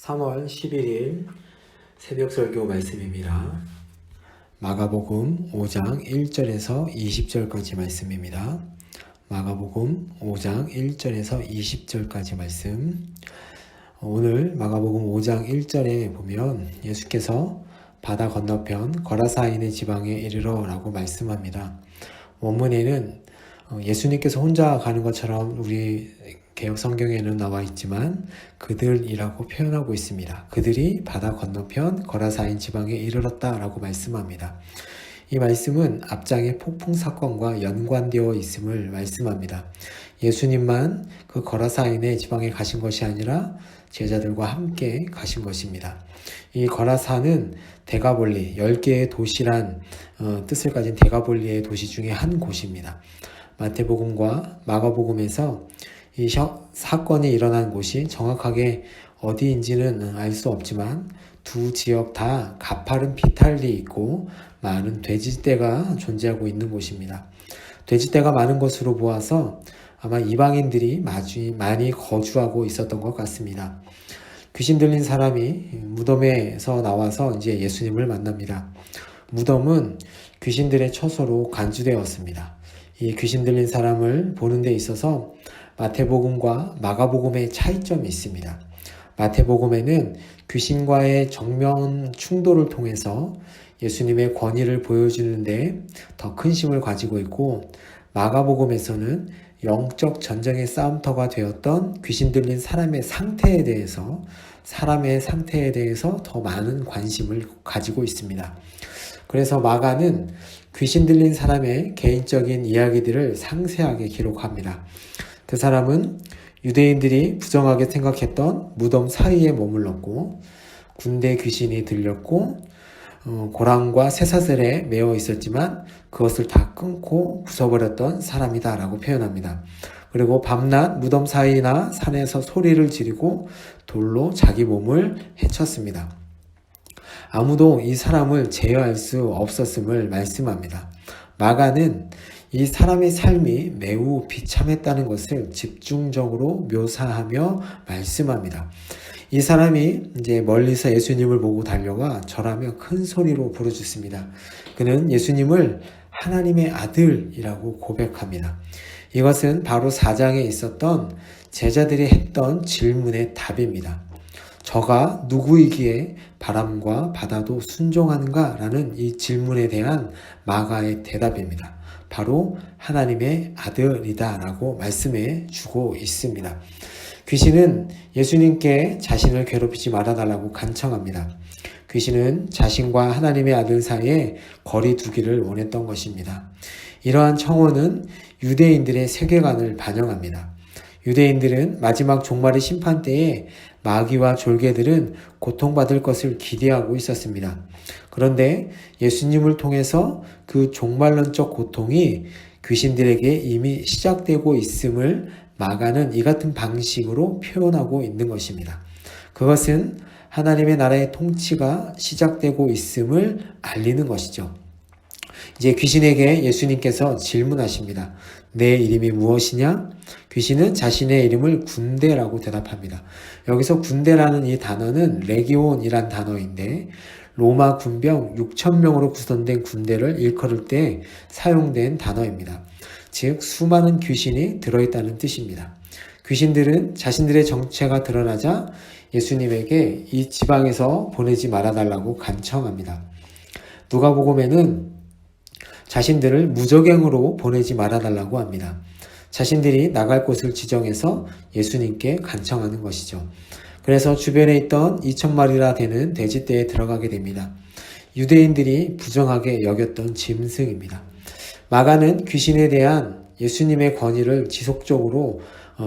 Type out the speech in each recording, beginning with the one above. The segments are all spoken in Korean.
3월 11일 새벽 설교 말씀입니다. 마가복음 5장 1절에서 20절까지 말씀입니다. 마가복음 5장 1절에서 20절까지 말씀. 오늘 마가복음 5장 1절에 보면 예수께서 바다 건너편 거라사인의 지방에 이르러 라고 말씀합니다. 원문에는 예수님께서 혼자 가는 것처럼 우리 개역 성경에는 나와 있지만 그들이라고 표현하고 있습니다. 그들이 바다 건너편 거라사인 지방에 이르렀다라고 말씀합니다. 이 말씀은 앞장의 폭풍 사건과 연관되어 있음을 말씀합니다. 예수님만 그 거라사인의 지방에 가신 것이 아니라 제자들과 함께 가신 것입니다. 이 거라사는 데가볼리, 10개의 도시란 뜻을 가진 데가볼리의 도시 중에 한 곳입니다. 마태복음과 마가복음에서 이 사건이 일어난 곳이 정확하게 어디인지는 알 수 없지만 두 지역 다 가파른 비탈이 있고 많은 돼지떼가 존재하고 있는 곳입니다. 돼지떼가 많은 것으로 보아서 아마 이방인들이 많이 거주하고 있었던 것 같습니다. 귀신 들린 사람이 무덤에서 나와서 이제 예수님을 만납니다. 무덤은 귀신들의 처소로 간주되었습니다. 이 귀신 들린 사람을 보는 데 있어서 마태복음과 마가복음의 차이점이 있습니다. 마태복음에는 귀신과의 정면 충돌을 통해서 예수님의 권위를 보여주는데 더 큰 힘을 가지고 있고, 마가복음에서는 영적 전쟁의 싸움터가 되었던 귀신 들린 사람의 상태에 대해서 더 많은 관심을 가지고 있습니다. 그래서 마가는 귀신 들린 사람의 개인적인 이야기들을 상세하게 기록합니다. 그 사람은 유대인들이 부정하게 생각했던 무덤 사이에 머물렀고, 군대 귀신이 들렸고, 고랑과 쇠사슬에 매어 있었지만 그것을 다 끊고 부숴버렸던 사람이다 라고 표현합니다. 그리고 밤낮 무덤 사이나 산에서 소리를 지르고 돌로 자기 몸을 해쳤습니다. 아무도 이 사람을 제어할 수 없었음을 말씀합니다. 마가는 이 사람의 삶이 매우 비참했다는 것을 집중적으로 묘사하며 말씀합니다. 이 사람이 이제 멀리서 예수님을 보고 달려가 절하며 큰 소리로 부르짖습니다. 그는 예수님을 하나님의 아들이라고 고백합니다. 이것은 바로 4장에 있었던 제자들이 했던 질문의 답입니다. 저가 누구이기에 바람과 바다도 순종하는가? 라는 이 질문에 대한 마가의 대답입니다. 바로 하나님의 아들이다 라고 말씀해 주고 있습니다. 귀신은 예수님께 자신을 괴롭히지 말아달라고 간청합니다. 귀신은 자신과 하나님의 아들 사이에 거리 두기를 원했던 것입니다. 이러한 청원은 유대인들의 세계관을 반영합니다. 유대인들은 마지막 종말의 심판 때에 마귀와 졸개들은 고통받을 것을 기대하고 있었습니다. 그런데 예수님을 통해서 그 종말론적 고통이 귀신들에게 이미 시작되고 있음을 마가는 이 같은 방식으로 표현하고 있는 것입니다. 그것은 하나님의 나라의 통치가 시작되고 있음을 알리는 것이죠. 이제 귀신에게 예수님께서 질문하십니다. 내 이름이 무엇이냐? 귀신은 자신의 이름을 군대라고 대답합니다. 여기서 군대라는 이 단어는 레기온이란 단어인데 로마 군병 6,000명으로 구성된 군대를 일컬을 때 사용된 단어입니다. 즉 수많은 귀신이 들어있다는 뜻입니다. 귀신들은 자신들의 정체가 드러나자 예수님에게 이 지방에서 보내지 말아달라고 간청합니다. 누가복음에는 자신들을 무적행으로 보내지 말아달라고 합니다. 자신들이 나갈 곳을 지정해서 예수님께 간청하는 것이죠. 그래서 주변에 있던 2,000마리나 되는 돼지떼에 들어가게 됩니다. 유대인들이 부정하게 여겼던 짐승입니다. 마가는 귀신에 대한 예수님의 권위를 지속적으로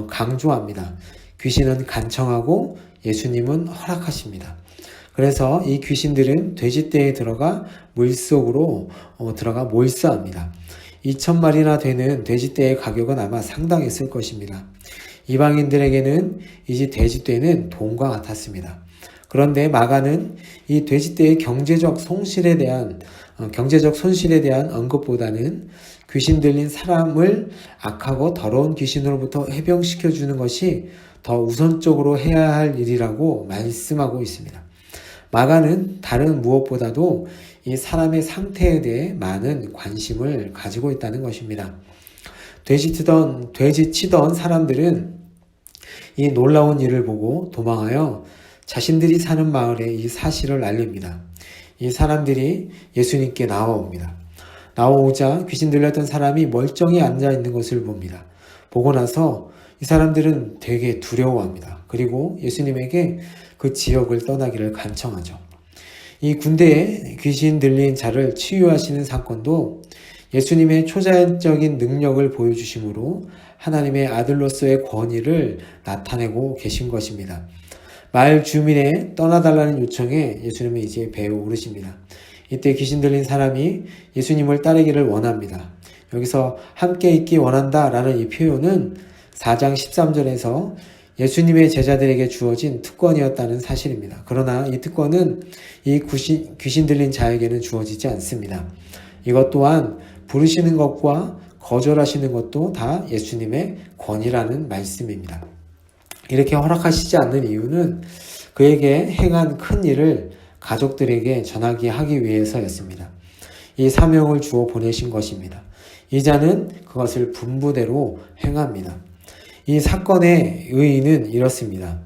강조합니다. 귀신은 간청하고 예수님은 허락하십니다. 그래서 이 귀신들은 돼지떼에 들어가 물속으로 들어가 몰수합니다. 2,000마리나 되는 돼지떼의 가격은 아마 상당했을 것입니다. 이방인들에게는 이 돼지떼는 돈과 같았습니다. 그런데 마가는 이 돼지떼의 경제적 손실에 대한 언급보다는 귀신 들린 사람을 악하고 더러운 귀신으로부터 해병시켜주는 것이 더 우선적으로 해야 할 일이라고 말씀하고 있습니다. 마가는 다른 무엇보다도 이 사람의 상태에 대해 많은 관심을 가지고 있다는 것입니다. 돼지치던 사람들은 이 놀라운 일을 보고 도망하여 자신들이 사는 마을에 이 사실을 알립니다. 이 사람들이 예수님께 나와옵니다. 나오자 귀신 들렸던 사람이 멀쩡히 앉아 있는 것을 봅니다. 보고 나서 이 사람들은 되게 두려워합니다. 그리고 예수님에게 그 지역을 떠나기를 간청하죠. 이 군대에 귀신 들린 자를 치유하시는 사건도 예수님의 초자연적인 능력을 보여주심으로 하나님의 아들로서의 권위를 나타내고 계신 것입니다. 마을 주민의 떠나달라는 요청에 예수님은 이제 배에 오르십니다. 이때 귀신 들린 사람이 예수님을 따르기를 원합니다. 여기서 함께 있기 원한다 라는 이 표현은 4장 13절에서 예수님의 제자들에게 주어진 특권이었다는 사실입니다. 그러나 이 특권은 이 귀신 들린 자에게는 주어지지 않습니다. 이것 또한 부르시는 것과 거절하시는 것도 다 예수님의 권위라는 말씀입니다. 이렇게 허락하시지 않는 이유는 그에게 행한 큰 일을 가족들에게 전하게 하기 위해서였습니다. 이 사명을 주어 보내신 것입니다. 이 자는 그것을 분부대로 행합니다. 이 사건의 의의는 이렇습니다.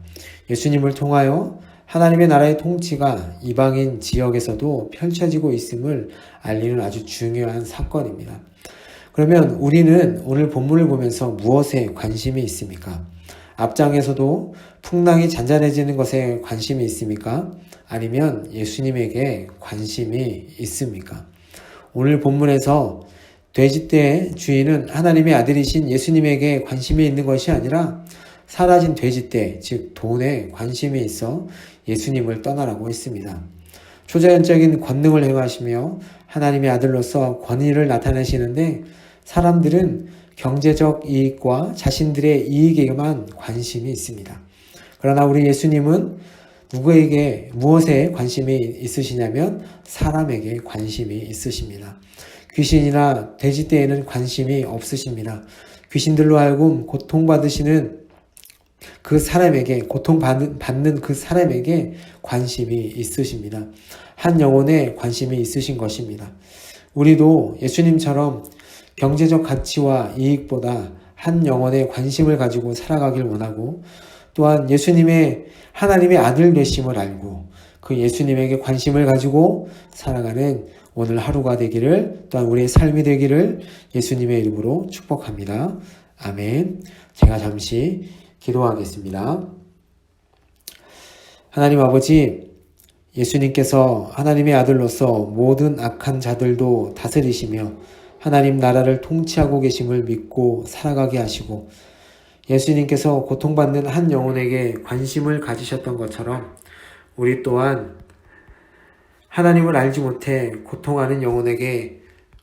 예수님을 통하여 하나님의 나라의 통치가 이방인 지역에서도 펼쳐지고 있음을 알리는 아주 중요한 사건입니다. 그러면 우리는 오늘 본문을 보면서 무엇에 관심이 있습니까? 앞장에서도 풍랑이 잔잔해지는 것에 관심이 있습니까? 아니면 예수님에게 관심이 있습니까? 오늘 본문에서 돼지떼의 주인은 하나님의 아들이신 예수님에게 관심이 있는 것이 아니라 사라진 돼지떼, 즉 돈에 관심이 있어 예수님을 떠나라고 했습니다. 초자연적인 권능을 행하시며 하나님의 아들로서 권위를 나타내시는데 사람들은 경제적 이익과 자신들의 이익에만 관심이 있습니다. 그러나 우리 예수님은 누구에게 무엇에 관심이 있으시냐면 사람에게 관심이 있으십니다. 귀신이나 돼지떼에는 관심이 없으십니다. 귀신들로 하여금 고통받으시는 그 사람에게, 고통받는 그 사람에게 관심이 있으십니다. 한 영혼에 관심이 있으신 것입니다. 우리도 예수님처럼 경제적 가치와 이익보다 한 영혼에 관심을 가지고 살아가길 원하고 또한 예수님의 하나님의 아들 되심을 알고 그 예수님에게 관심을 가지고 살아가는 오늘 하루가 되기를 또한 우리의 삶이 되기를 예수님의 이름으로 축복합니다. 아멘. 제가 잠시 기도하겠습니다. 하나님 아버지, 예수님께서 하나님의 아들로서 모든 악한 자들도 다스리시며 하나님 나라를 통치하고 계심을 믿고 살아가게 하시고 예수님께서 고통받는 한 영혼에게 관심을 가지셨던 것처럼 우리 또한 하나님을 알지 못해 고통하는 영혼에게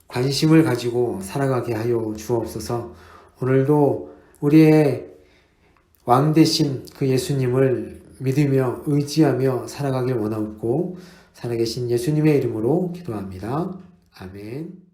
관심을 가지고 살아가게 하여 주옵소서. 오늘도 우리의 왕 되신 그 예수님을 믿으며 의지하며 살아가길 원하옵고 살아계신 예수님의 이름으로 기도합니다. 아멘.